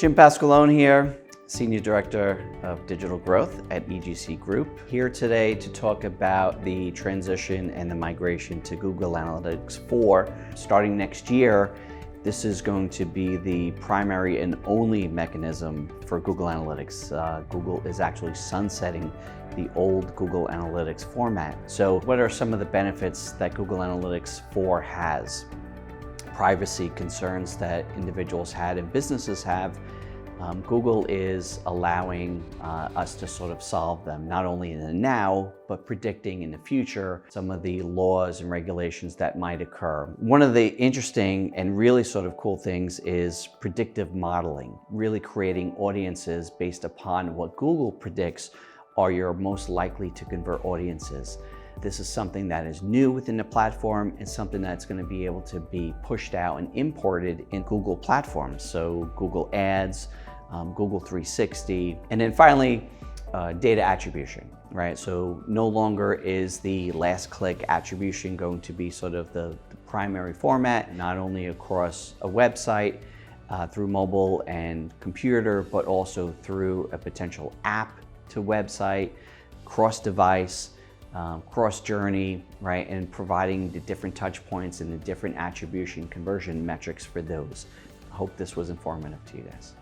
Jim Pasqualone here, Senior Director of Digital Growth at EGC Group. Here today to talk about the transition and the migration to Google Analytics 4. Starting next year, this is going to be the primary and only mechanism for Google Analytics. Google is actually sunsetting the old Google Analytics format. So what are some of the benefits that Google Analytics 4 has? Privacy concerns that individuals had and businesses have, Google is allowing us to sort of solve them, not only in the now, but predicting in the future some of the laws and regulations that might occur. One of the interesting and really sort of cool things is predictive modeling, really creating audiences based upon what Google predicts are your most likely to convert audiences. This is something that is new within the platform and something that's going to be able to be pushed out and imported in Google platforms. So Google Ads, Google 360, and then finally, data attribution, right? So no longer is the last click attribution going to be sort of the primary format, not only across a website, through mobile and computer, but also through a potential app to website, cross-device, cross-journey, right? And providing the different touch points and the different attribution conversion metrics for those. I hope this was informative to you guys.